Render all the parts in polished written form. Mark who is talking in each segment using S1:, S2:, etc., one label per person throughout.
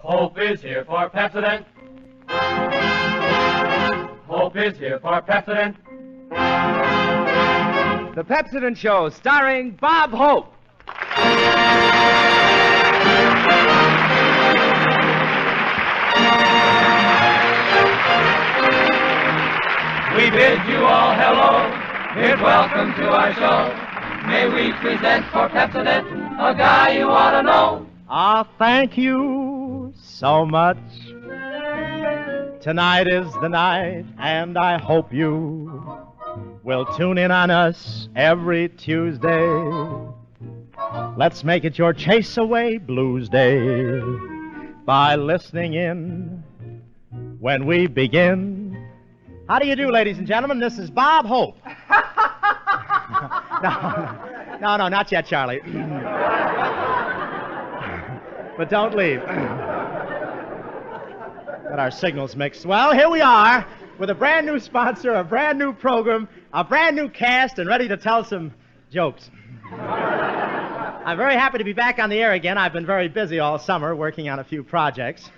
S1: Hope is here for Pepsodent. Hope is here for Pepsodent.
S2: The Pepsodent Show, starring Bob Hope.
S1: We bid you all hello, and welcome to our show. May we present for Pepsodent a guy you ought to know.
S3: Ah, thank you so much. Tonight is the night, and I hope you will tune in on us every Tuesday. Let's make it your Chase Away Blues Day by listening in when we begin. How do you do, ladies and gentlemen? This is Bob Hope. No, not yet, Charlie. But don't leave. Got our signals mixed. Well, here we are with a brand new sponsor, a brand new program, a brand new cast, and ready to tell some jokes. I'm very happy to be back on the air again. I've been very busy all summer working on a few projects.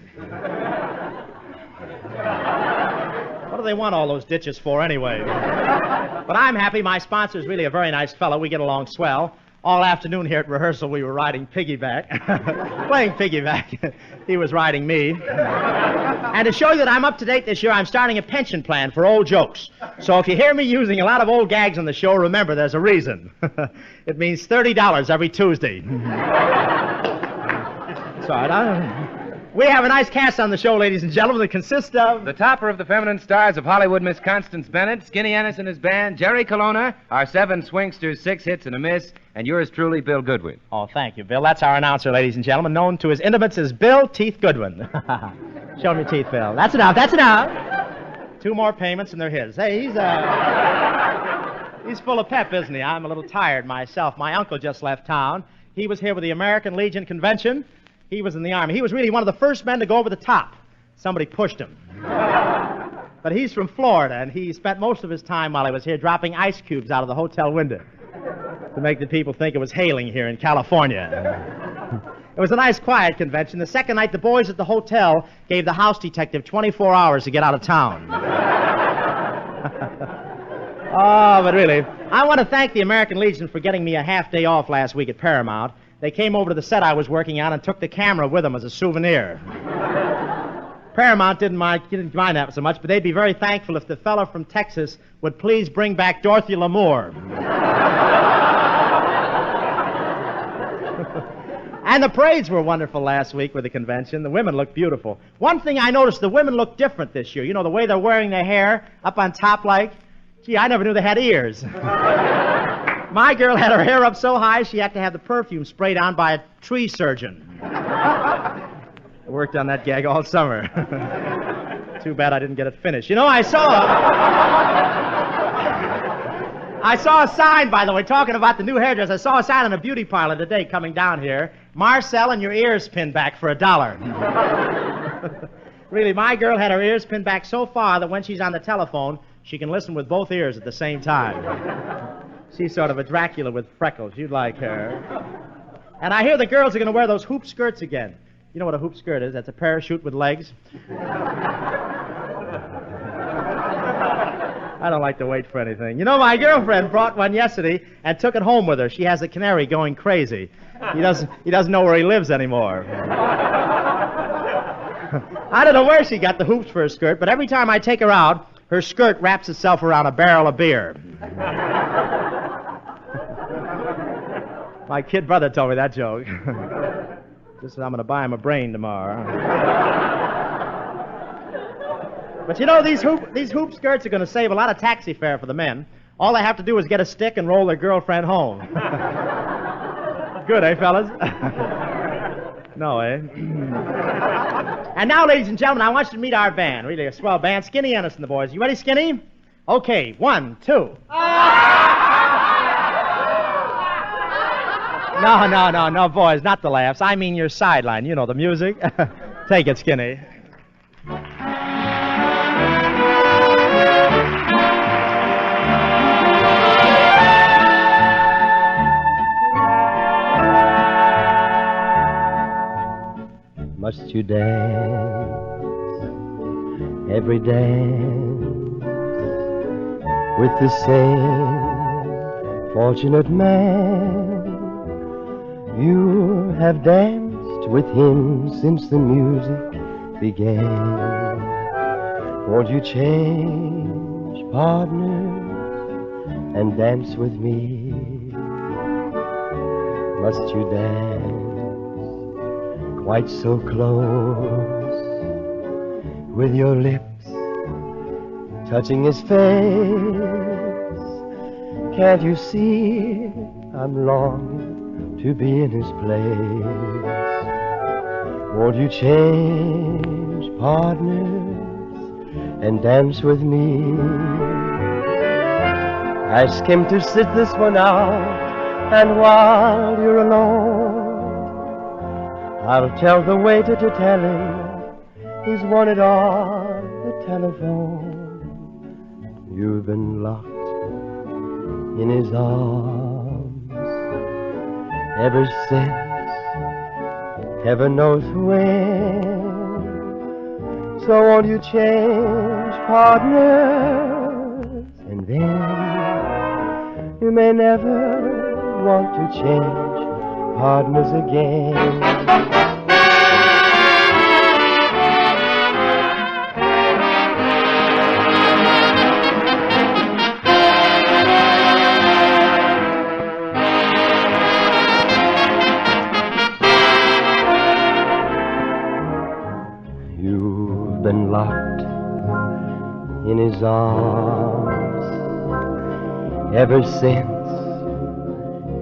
S3: What do they want all those ditches for anyway? But I'm happy. My sponsor's really a very nice fellow. We get along swell. All afternoon here at rehearsal, we were riding piggyback. Playing piggyback. He was riding me. And to show you that I'm up to date this year, I'm starting a pension plan for old jokes. So if you hear me using a lot of old gags on the show, remember there's a reason. It means $30 every Tuesday. That's all right. We have a nice cast on the show, ladies and gentlemen, that consists of...
S2: The topper of the feminine stars of Hollywood, Miss Constance Bennett, Skinny Ennis and his band, Jerry Colonna, our 7 swingsters, 6 hits and a miss, and yours truly, Bill Goodwin.
S3: Oh, thank you, Bill. That's our announcer, ladies and gentlemen, known to his intimates as Bill Teeth Goodwin. Show me your teeth, Bill. That's enough. 2 more payments and they're his. Hey, he's full of pep, isn't he? I'm a little tired myself. My uncle just left town. He was here with the American Legion Convention. He was in the Army. He was really one of the first men to go over the top. Somebody pushed him. But he's from Florida, and he spent most of his time while he was here dropping ice cubes out of the hotel window to make the people think it was hailing here in California. It was a nice, quiet convention. The second night, the boys at the hotel gave the house detective 24 hours to get out of town. Oh, but really, I want to thank the American Legion for getting me a half day off last week at Paramount. They came over to the set I was working on and took the camera with them as a souvenir. Paramount didn't mind that so much, but they'd be very thankful if the fellow from Texas would please bring back Dorothy Lamour. And the parades were wonderful last week with the convention. The women looked beautiful. One thing I noticed, the women look different this year. You know, the way they're wearing their hair up on top like... Gee, I never knew they had ears. My girl had her hair up so high she had to have the perfume sprayed on by a tree surgeon. I worked on that gag all summer. Too bad I didn't get it finished. You know, I saw a sign, by the way, talking about the new hairdresser. I saw a sign in a beauty parlor today coming down here. Marcel and your ears pinned back for $1. Really, my girl had her ears pinned back so far that when she's on the telephone, she can listen with both ears at the same time. She's sort of a Dracula with freckles. You'd like her. And I hear the girls are going to wear those hoop skirts again. You know what a hoop skirt is? That's a parachute with legs. I don't like to wait for anything. You know, my girlfriend brought one yesterday and took it home with her. She has a canary going crazy. He doesn't know where he lives anymore. I don't know where she got the hoops for her skirt, but every time I take her out, her skirt wraps itself around a barrel of beer. My kid brother told me that joke. Just said I'm going to buy him a brain tomorrow. But you know, these hoop skirts are going to save a lot of taxi fare for the men. All they have to do is get a stick and roll their girlfriend home. Good, eh, fellas? No, eh? And now, ladies and gentlemen, I want you to meet our band. Really a swell band. Skinny Ennis and the boys. You ready, Skinny? Okay, 1, 2. No, boys, not the laughs. I mean your sideline. You know, the music. Take it, Skinny.
S4: Must you dance every dance with the same fortunate man? You have danced with him since the music began. Won't you change partners and dance with me? Must you dance quite so close, with your lips touching his face? Can't you see I'm longing to be in his place? Won't you change partners and dance with me? Ask him to sit this one out, and while you're alone, I'll tell the waiter to tell him he's wanted on the telephone. You've been locked in his arms ever since, heaven knows when. So won't you change partners, and then you may never want to change partners again. You've been locked in his arms ever since,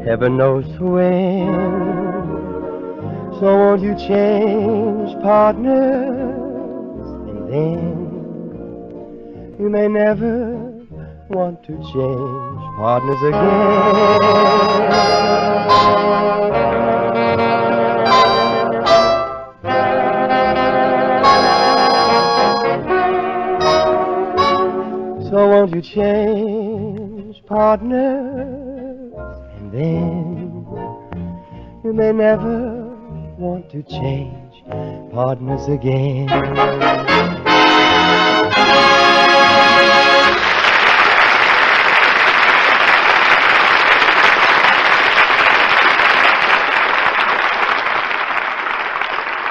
S4: heaven knows when. So won't you change partners, and then you may never want to change partners again. So won't you change partners, and then you may never want to change partners again.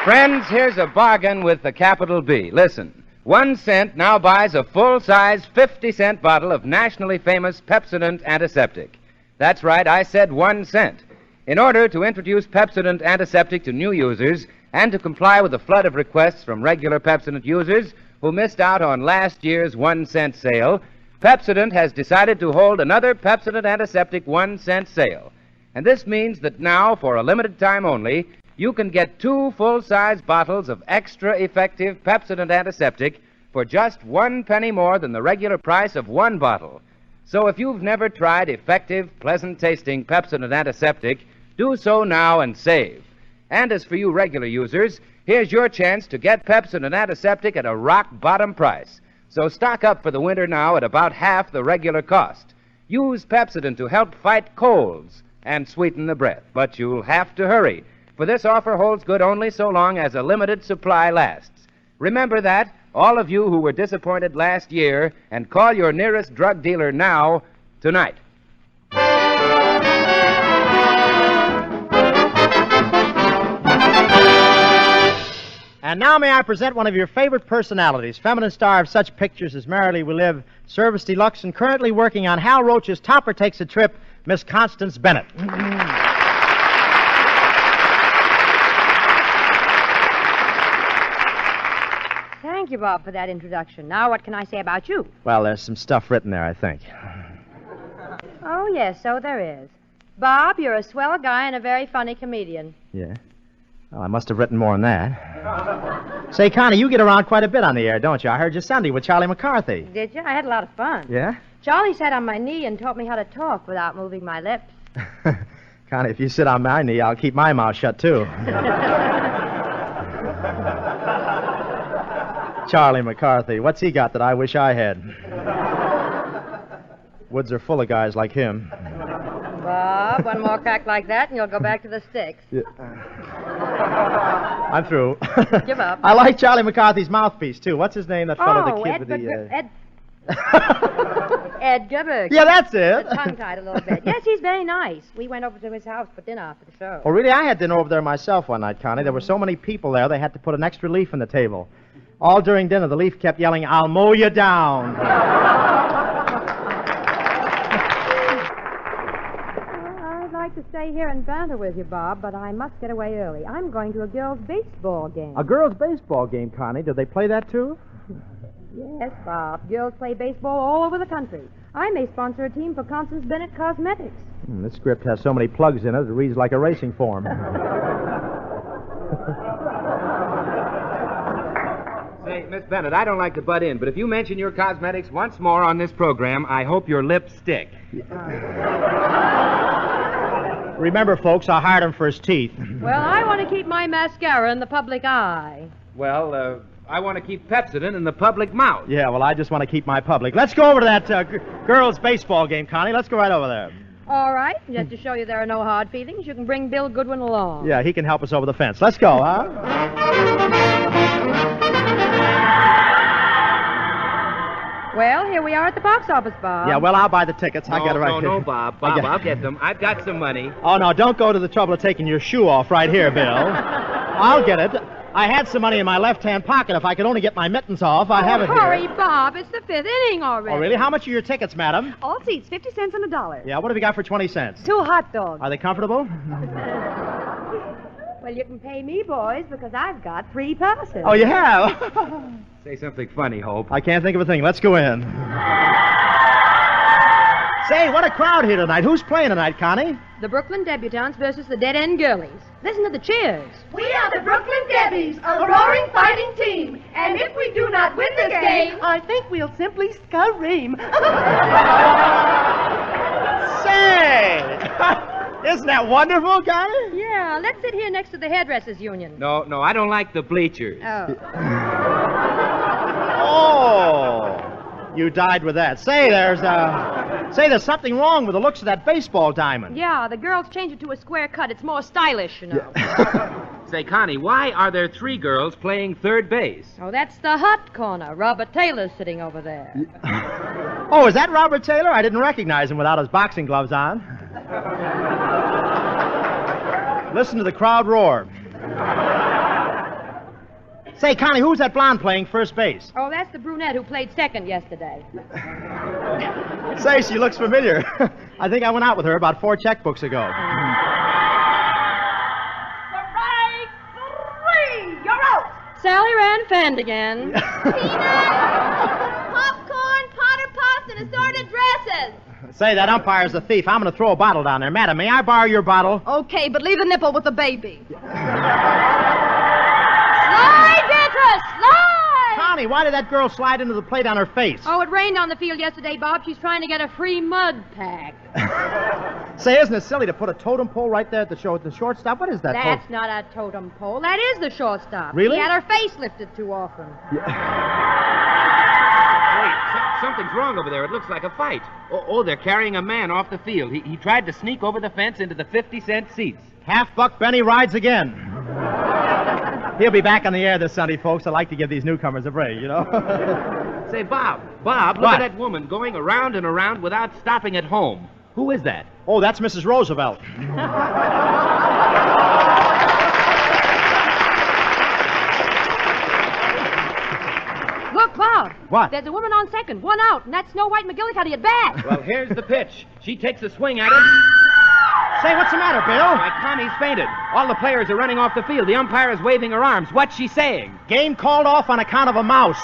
S2: Friends, here's a bargain with the capital B. Listen. 1 cent now buys a full-size 50-cent bottle of nationally famous Pepsodent antiseptic. That's right, I said 1 cent. In order to introduce Pepsodent antiseptic to new users and to comply with the flood of requests from regular Pepsodent users who missed out on last year's 1 cent sale, Pepsodent has decided to hold another Pepsodent antiseptic 1 cent sale. And this means that now, for a limited time only, you can get 2 full-size bottles of extra effective Pepsodent antiseptic for just 1 penny more than the regular price of 1 bottle. So if you've never tried effective, pleasant-tasting Pepsodent antiseptic, do so now and save. And as for you regular users, here's your chance to get Pepsodent antiseptic at a rock-bottom price. So stock up for the winter now at about half the regular cost. Use Pepsodent to help fight colds and sweeten the breath. But you'll have to hurry, for this offer holds good only so long as a limited supply lasts. Remember that, all of you who were disappointed last year, and call your nearest drug dealer now, tonight.
S3: And now may I present one of your favorite personalities, feminine star of such pictures as Merrily We Live, Service Deluxe, and currently working on Hal Roach's Topper Takes a Trip, Miss Constance Bennett.
S5: Thank you, Bob, for that introduction. Now what can I say about you?
S3: Well, there's some stuff written there, I think.
S5: Oh, yes, so there is. Bob, you're a swell guy and a very funny comedian.
S3: Yeah? Well, I must have written more than that. Say, Connie, you get around quite a bit on the air, don't you? I heard you Sunday with Charlie McCarthy.
S5: Did you? I had a lot of fun.
S3: Yeah?
S5: Charlie sat on my knee and taught me how to talk without moving my lips.
S3: Connie, if you sit on my knee, I'll keep my mouth shut, too. Charlie McCarthy. What's he got that I wish I had? Woods are full of guys like him.
S5: Bob, one more crack like that and you'll go back to the sticks.
S3: Yeah. I'm through.
S5: Give up.
S3: I like Charlie McCarthy's mouthpiece, too. What's his name, that fellow, the kid
S5: Edgar,
S3: with the...
S5: Edgar Bergen.
S3: Yeah, that's it.
S5: Tongue-tied a little bit. Yes, he's very nice. We went over to his house for dinner after the show.
S3: Oh, really? I had dinner over there myself one night, Connie. There were so many people there, they had to put an extra leaf on the table. All during dinner, the leaf kept yelling, "I'll mow you down."
S5: I'd like to stay here and banter with you, Bob, but I must get away early. I'm going to a girls' baseball game.
S3: A girls' baseball game, Connie. Do they play that, too?
S5: Yes, Bob. Girls play baseball all over the country. I may sponsor a team for Constance Bennett Cosmetics.
S3: This script has so many plugs in it, it reads like a racing form.
S2: Say, Miss Bennett, I don't like to butt in, but if you mention your cosmetics once more on this program, I hope your lips stick.
S3: Remember, folks, I hired him for his teeth.
S5: Well, I want to keep my mascara in the public eye.
S2: Well, I want to keep Pepsodent in the public mouth.
S3: Yeah, well, I just want to keep my public. Let's go over to that girls' baseball game, Connie. Let's go right over there.
S5: All right. Just to show you there are no hard feelings, you can bring Bill Goodwin along.
S3: Yeah, he can help us over the fence. Let's go, huh?
S5: Well, here we are at the box office, Bob.
S3: Yeah, well, I'll buy the tickets. I got it right here.
S2: No, Bob. I'll get them. I've got some money.
S3: Oh, no, don't go to the trouble of taking your shoe off right here, Bill. I'll get it. I had some money in my left-hand pocket. If I could only get my mittens off, I have it here.
S5: Hurry, Bob. It's the fifth inning already.
S3: Oh, really? How much are your tickets, madam?
S5: All seats, 50 cents and $1.
S3: Yeah, what have you got for 20 cents?
S5: 2 hot dogs.
S3: Are they comfortable?
S5: Well, you can pay me, boys, because I've got 3 passes.
S3: Oh, you have?
S2: Say something funny, Hope.
S3: I can't think of a thing. Let's go in. Say, what a crowd here tonight. Who's playing tonight, Connie?
S5: The Brooklyn Debutantes versus the Dead End Girlies. Listen to the cheers.
S6: We are the Brooklyn Debbies, a roaring fighting team. And if we do not win this game, I think we'll simply scream.
S3: Say! Isn't that wonderful, Connie?
S5: Yeah, let's sit here next to the Hairdressers Union.
S2: No, I don't like the bleachers.
S5: Oh.
S3: Oh, you died with that. Say, there's something wrong with the looks of that baseball diamond.
S5: Yeah, the girls changed it to a square cut. It's more stylish, you know.
S2: Say, Connie, why are there 3 girls playing third base?
S5: Oh, that's the hot corner. Robert Taylor's sitting over there.
S3: Oh, is that Robert Taylor? I didn't recognize him without his boxing gloves on. Listen to the crowd roar. Say, Connie, who's that blonde playing first base?
S5: Oh, that's the brunette who played second yesterday.
S3: Say, she looks familiar. I think I went out with her about 4 checkbooks ago.
S6: Strike 3! You're out!
S5: Sally Rand Fend again.
S6: Popcorn, Potter Puffs, and assorted dresses.
S3: Say, that umpire's a thief. I'm going to throw a bottle down there. Madam, may I borrow your bottle?
S6: Okay, but leave the nipple with the baby.
S5: Slide, Beatrice! Slide!
S3: Connie, why did that girl slide into the plate on her face?
S5: Oh, it rained on the field yesterday, Bob. She's trying to get a free mud pack.
S3: Say, isn't it silly to put a totem pole right there at the shortstop? What is that?
S5: That's not a totem pole. That is the shortstop.
S3: Really?
S5: She had her face lifted too often.
S2: Wait, something's wrong over there. It looks like a fight. Oh, they're carrying a man off the field. He tried to sneak over the fence into the 50-cent seats.
S3: Half-buck Benny rides again. He'll be back on the air this Sunday, folks. I like to give these newcomers a break, you know.
S2: Say, Bob, look
S3: What?
S2: at that woman going around and around without stopping at home. Who is that?
S3: Oh, that's Mrs. Roosevelt.
S5: Look, Bob.
S3: What?
S5: There's a woman on second, 1 out, and that's Snow White McGillicuddy at bat.
S2: Well, here's the pitch. She takes a swing at it.
S3: Say, what's the matter, Bill?
S2: Why, Connie's fainted. All the players are running off the field. The umpire is waving her arms. What's she saying?
S3: Game called off on account of a mouse.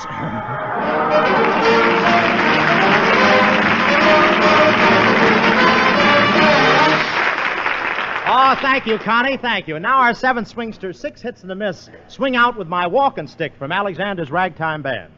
S3: Oh, thank you, Connie, thank you. And now our 7th swingster, 6 hits and a miss. Swing out with my walking stick from Alexander's Ragtime Band.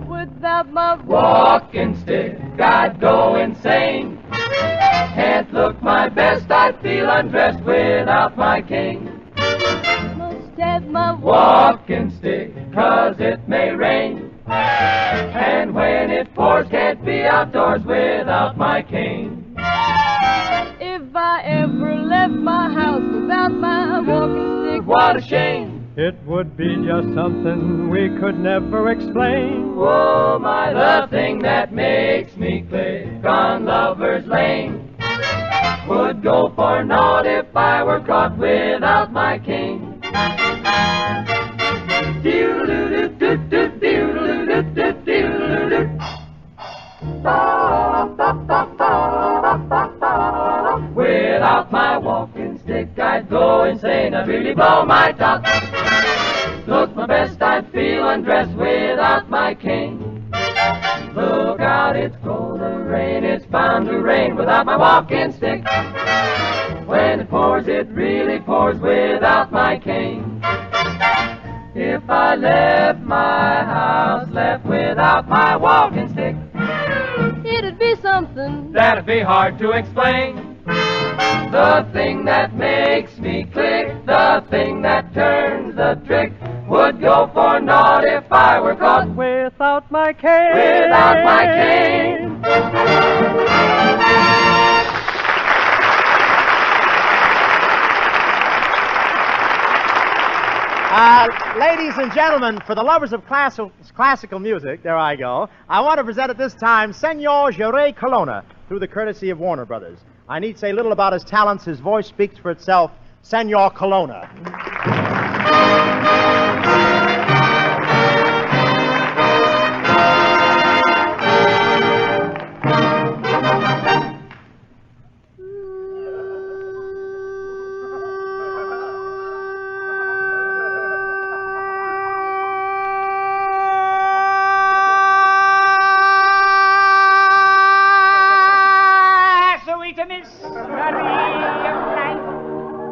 S6: Without my
S1: Walking stick, I'd go insane. Can't look my best, I feel undressed without my cane.
S6: must have my
S1: clay, 'cause it may rain. And when it pours, can't be outdoors without my cane.
S7: If I ever left my house without my walking stick,
S1: What a shame!
S4: It would be just something we could never explain.
S1: Oh, my, the thing that makes me click on Lover's Lane would go for naught if I were caught without my cane. Without my walking stick, I'd go insane. I'd really blow my top. Look my best, I'd feel undressed without my cane. Look out, it's gonna rain, it's bound to rain without my walking stick. When it pours, it really pours without my cane. If I left my house, left without my walking stick,
S7: it'd be something
S1: that'd be hard to explain. The thing that makes me click, the thing that turns the trick, would go for naught if I were caught
S4: Without my cane.
S1: without my cane.
S3: Ladies and gentlemen, for the lovers of classical music, there I go, I want to present at this time Senor Jerry Colonna, through the courtesy of Warner Brothers. I need say little about his talents. His voice speaks for itself. Senor Colonna.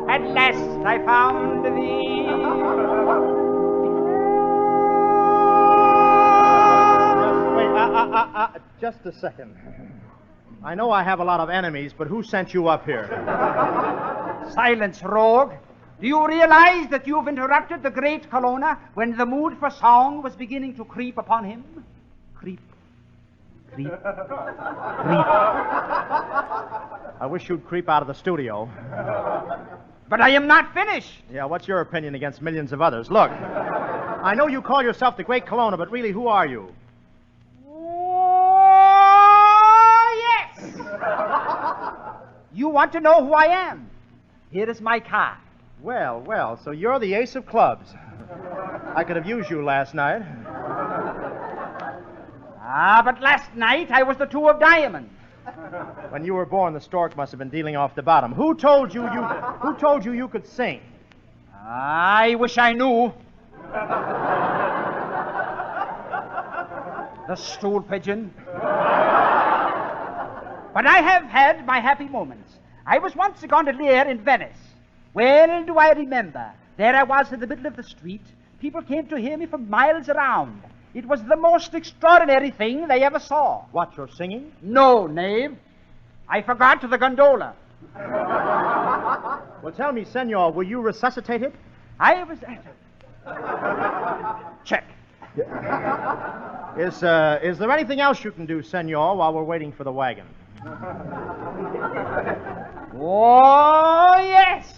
S8: At last I found thee.
S3: Just a second. I know I have a lot of enemies, but who sent you up here?
S8: Silence, rogue. Do you realize that you've interrupted the great Colonna when the mood for song was beginning to creep upon him? Creep. Creep. Creep.
S3: I wish you'd creep out of the studio.
S8: But I am not finished.
S3: Yeah, what's your opinion against millions of others? Look, I know you call yourself the Great Colonna, but really, who are you?
S8: Oh, yes. You want to know who I am? Here is my card.
S3: Well, so you're the ace of clubs. I could have used you last night.
S8: But last night I was the two of diamonds.
S3: When you were born, the stork must have been dealing off the bottom. Who told you you could sing?
S8: I wish I knew. The stool pigeon. But I have had my happy moments. I was once a gondolier in Venice. Well do I remember. There I was in the middle of the street. People came to hear me for miles around. It was the most extraordinary thing they ever saw.
S3: What, you're singing?
S8: No, knave. I forgot the gondola.
S3: Well, tell me, senor, were you resuscitated?
S8: I was... Check.
S3: Is there anything else you can do, senor, while we're waiting for the wagon?
S8: Oh, yes.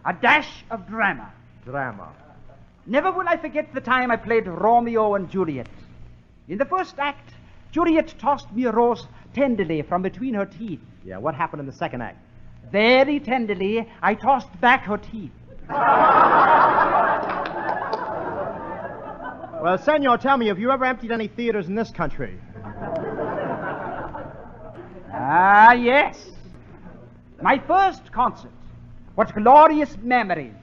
S8: A dash of drama.
S3: Drama.
S8: Never will I forget the time I played Romeo and Juliet. In the first act, Juliet tossed me a rose tenderly from between her teeth.
S3: Yeah, what happened in the second act?
S8: Very tenderly, I tossed back her teeth.
S3: Well, senor, tell me, have you ever emptied any theaters in this country?
S8: Ah, yes. My first concert. What glorious memories.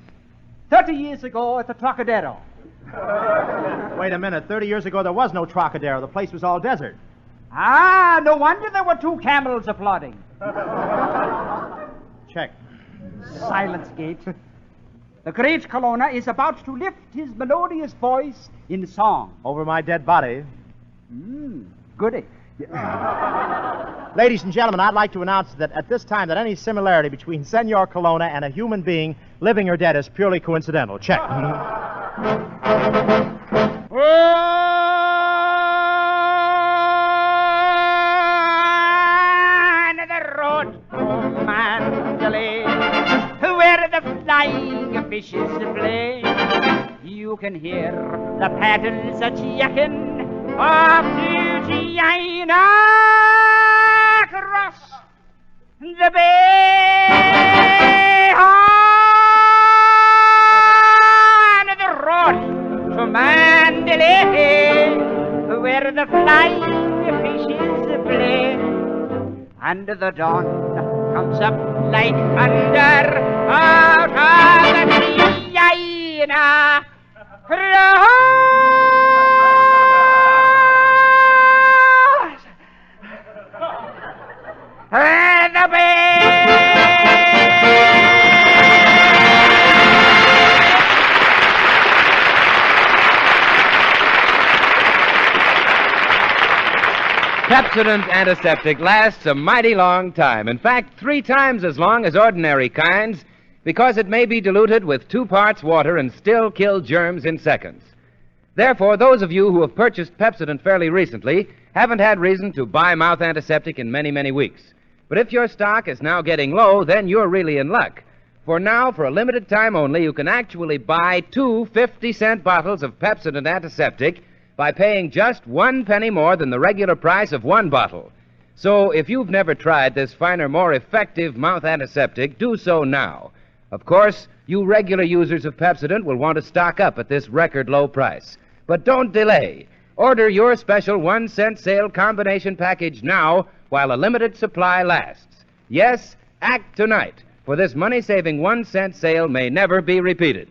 S8: 30 years ago at the Trocadero.
S3: Wait a minute. 30 years ago, there was no Trocadero. The place was all desert.
S8: Ah, no wonder there were two camels applauding.
S3: Check.
S8: Silence, Gate. The great Colonna is about to lift his melodious voice in song.
S3: Over my dead body.
S8: Goody.
S3: Ladies and gentlemen, I'd like to announce that at this time that any similarity between Senor Colonna and a human being, living or dead, is purely coincidental. Check.
S8: On the road to Mandalay, where the flying fishes play, you can hear the paddles a-jacking off to China across the bay. On the road to Mandalay, where the flying fishes play, and the dawn comes up like thunder out of the China cross the bay.
S2: Pepsodent Antiseptic lasts a mighty long time. In fact, 3 times as long as ordinary kinds, because it may be diluted with 2 parts water and still kill germs in seconds. Therefore, those of you who have purchased Pepsodent fairly recently haven't had reason to buy mouth antiseptic in many, many weeks. But if your stock is now getting low, then you're really in luck. For now, for a limited time only, you can actually buy 2 50-cent bottles of Pepsodent Antiseptic by paying just 1 penny more than the regular price of 1 bottle. So if you've never tried this finer, more effective mouth antiseptic, do so now. Of course, you regular users of Pepsodent will want to stock up at this record low price. But don't delay. Order your special 1-cent sale combination package now while a limited supply lasts. Yes, act tonight, for this money-saving 1-cent sale may never be repeated.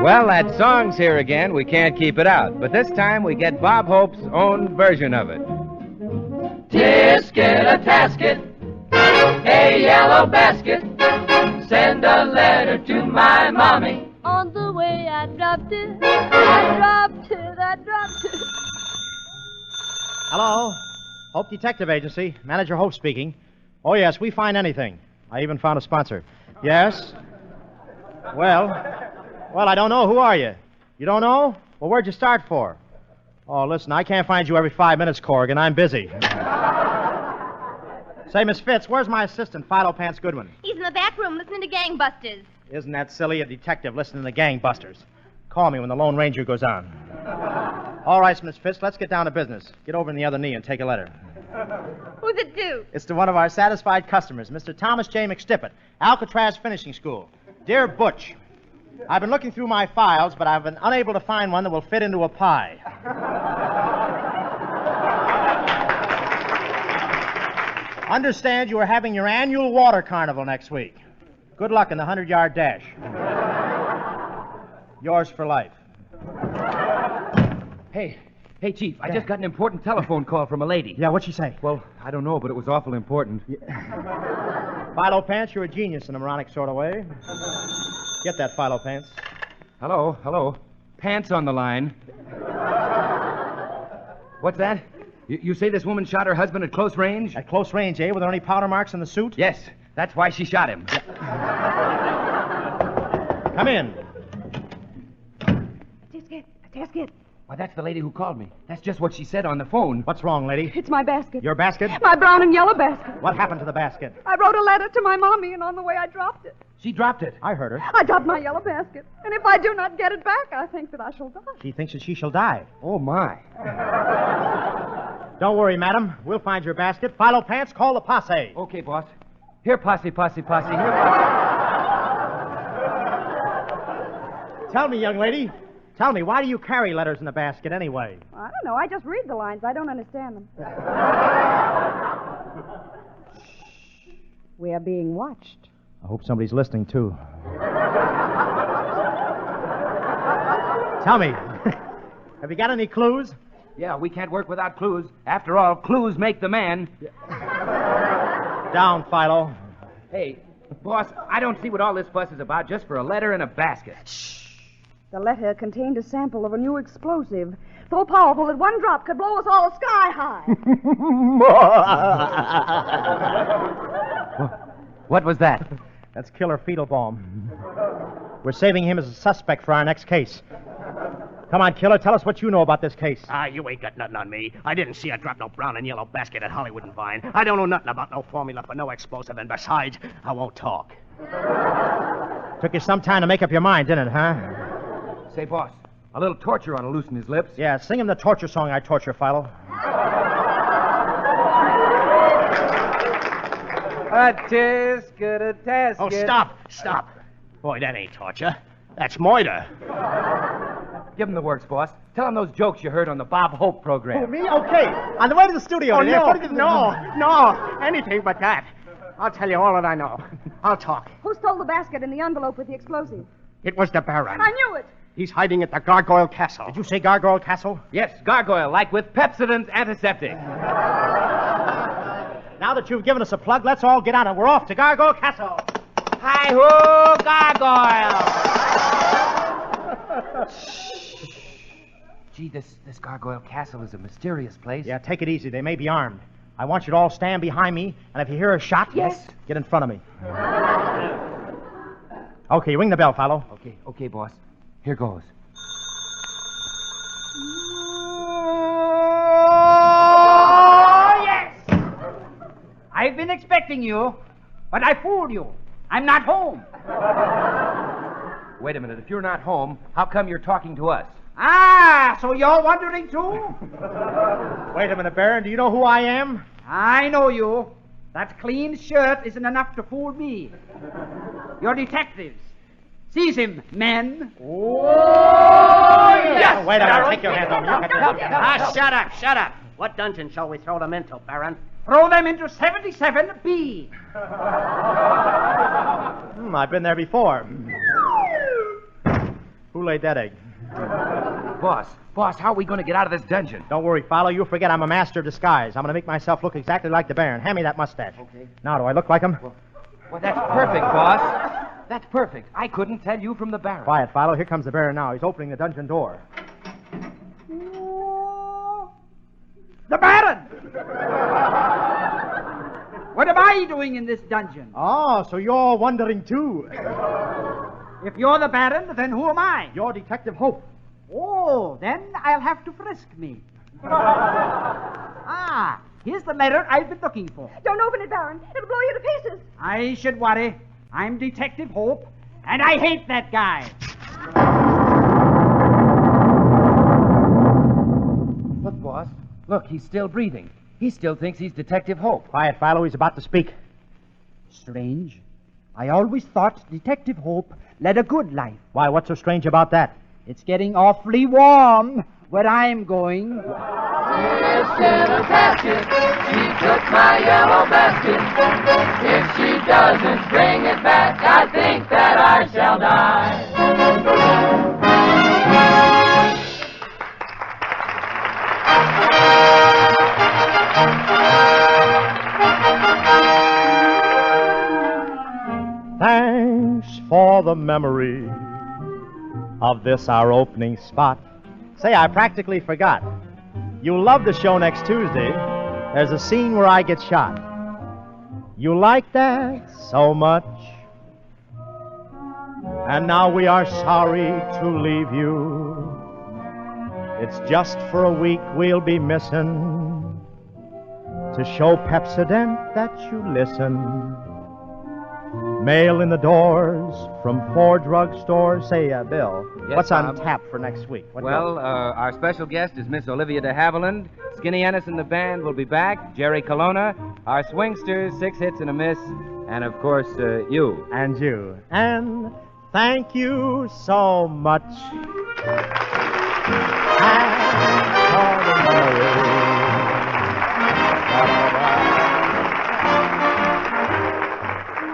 S2: Well, that song's here again. We can't keep it out. But this time we get Bob Hope's own version of it.
S1: Tisket a tasket, a yellow basket. Send a letter to my mommy.
S7: On the way I dropped it. I dropped it.
S3: Hello? Hope Detective Agency. Manager Hope speaking. Oh, yes, we find anything. I even found a sponsor. Yes? Well, I don't know. Who are you? You don't know? Well, where'd you start for? Oh, listen, I can't find you every 5 minutes, Corrigan. I'm busy. Say, Miss Fitz, where's my assistant, Philo Pants Goodwin?
S9: He's in the back room listening to gangbusters.
S3: Isn't that silly? A detective listening to gangbusters. Call me when the Lone Ranger goes on. All right, Miss Fitz, let's get down to business. Get over in the other knee and take a letter.
S9: Who's it to?
S3: It's to one of our satisfied customers, Mr. Thomas J. McStippet, Alcatraz Finishing School. Dear Butch, I've been looking through my files, but I've been unable to find one that will fit into a pie. Understand you are having your annual water carnival next week. Good luck in the 100-yard dash. Yours for life.
S10: Hey, Chief, I just got an important telephone call from a lady.
S3: Yeah, what'd she say?
S10: Well, I don't know, but it was awful important.
S3: Philo Pants, you're a genius in a moronic sort of way. Get that, Philo Pants.
S10: Hello. Pants on the line. What's that? You say this woman shot her husband at close range?
S3: At close range, eh? Were there any powder marks on the suit?
S10: Yes, that's why she shot him.
S3: Come in.
S5: Tasket.
S10: Why, that's the lady who called me. That's just what she said on the phone.
S3: What's wrong, lady?
S5: It's my basket.
S3: Your basket?
S5: My brown and yellow basket.
S3: What happened to the basket?
S5: I wrote a letter to my mommy, and on the way I dropped it.
S10: She dropped it.
S3: I heard her.
S5: I dropped my yellow basket. And if I do not get it back, I think that I shall die.
S3: She thinks that she shall die.
S10: Oh, my.
S3: Don't worry, madam. We'll find your basket. Philo Pants, call the posse.
S10: Okay, boss. Here, posse. Here, posse.
S3: Tell me, young lady. Tell me, why do you carry letters in a basket anyway?
S5: I don't know. I just read the lines. I don't understand them. We are being watched.
S3: I hope somebody's listening, too. Tell me, have you got any clues?
S10: Yeah, we can't work without clues. After all, clues make the man.
S3: Down, Philo.
S10: Hey, boss, I don't see what all this fuss is about just for a letter in a basket.
S5: Shh. The letter contained a sample of a new explosive So powerful that one drop could blow us all sky high.
S2: What was that?
S3: That's killer fetal balm. We're saving him as a suspect for our next case. Come on, killer, tell us what you know about this case.
S11: You ain't got nothing on me. I didn't see her drop no brown and yellow basket at Hollywood and Vine. I don't know nothing about no formula for no explosive, and besides, I won't talk.
S3: Took you some time to make up your mind, didn't it, huh?
S10: Say, boss, a little torture ought to loosen his lips.
S3: Yeah, sing him the torture song I torture, Philo.
S2: A tisk, a task.
S11: Oh, stop. Boy, that ain't torture. That's murder.
S10: Give him the works, boss. Tell him those jokes you heard on the Bob Hope program.
S3: Oh, me? Okay. On the way to the studio.
S11: Oh, no. Anything but that. I'll tell you all that I know. I'll talk.
S5: Who stole the basket and the envelope with the explosive?
S11: It was the Baron.
S5: I knew it.
S11: He's hiding at the Gargoyle Castle.
S3: Did you say Gargoyle Castle?
S2: Yes, gargoyle, like with Pepsodent antiseptic.
S3: Now that you've given us a plug, let's all get on it. We're off to Gargoyle Castle.
S2: Hi-ho, gargoyle!
S10: Gee, this Gargoyle Castle is a mysterious place.
S3: Yeah, take it easy. They may be armed. I want you to all stand behind me, and if you hear a shot,
S5: Yes.
S3: Get in front of me. Okay, ring the bell, Philo.
S10: Okay, boss. Here goes.
S8: Oh, yes! I've been expecting you, but I fooled you. I'm not home.
S10: Wait a minute. If you're not home, how come you're talking to us?
S8: Ah, so you're wondering too?
S3: Wait a minute, Baron. Do you know who I am?
S8: I know you. That clean shirt isn't enough to fool me. You're detectives. Seize him, men.
S3: Oh, yes! Wait a minute. Take your hands off me.
S11: Shut up. What dungeon shall we throw them into, Baron?
S8: Throw them into 77B.
S3: I've been there before. Who laid that egg?
S10: Boss, how are we going to get out of this dungeon?
S3: Don't worry, Philo. You'll forget I'm a master of disguise. I'm going to make myself look exactly like the Baron. Hand me that mustache.
S10: Okay.
S3: Now, do I look like him?
S10: Well, that's perfect, boss. That's perfect. I couldn't tell you from the Baron.
S3: Quiet, Philo. Here comes the Baron now. He's opening the dungeon door.
S8: The Baron! What am I doing in this dungeon?
S3: Oh, so you're wondering, too.
S8: If you're the Baron, then who am I?
S3: You're Detective Hope.
S8: Oh, then I'll have to frisk me. Here's the letter I've been looking for.
S5: Don't open it, Baron. It'll blow you to pieces.
S8: I should worry. I'm Detective Hope, and I hate that guy.
S10: Look, boss. Look, he's still breathing. He still thinks he's Detective Hope.
S3: Quiet, Philo. He's about to speak.
S8: Strange. I always thought Detective Hope led a good life.
S3: Why, what's so strange about that?
S8: It's getting awfully warm where I'm going.
S1: It's in a basket. She took my yellow basket. If she doesn't bring it back, I think that I shall die.
S3: Thanks for the memory of this, our opening spot. Say, I practically forgot. You'll love the show next Tuesday. There's a scene where I get shot. You like that so much. And now we are sorry to leave you. It's just for a week we'll be missing to show Pepsodent that you listen. Mail in the doors from 4 drugstores. Say, Bill,
S2: Yes,
S3: what's on
S2: Bob?
S3: tap for next week?
S2: Our special guest is Miss Olivia de Havilland. Skinny Ennis and the band will be back. Jerry Colonna. Our swingsters, 6 hits and a miss. And, of course, you.
S3: And you. And thank you so much.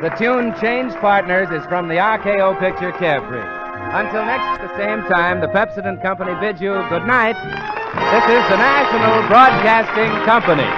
S2: The tune Change Partners is from the RKO picture Carefree. Until next, the same time, the Pepsodent Company bids you good night. This is the National Broadcasting Company.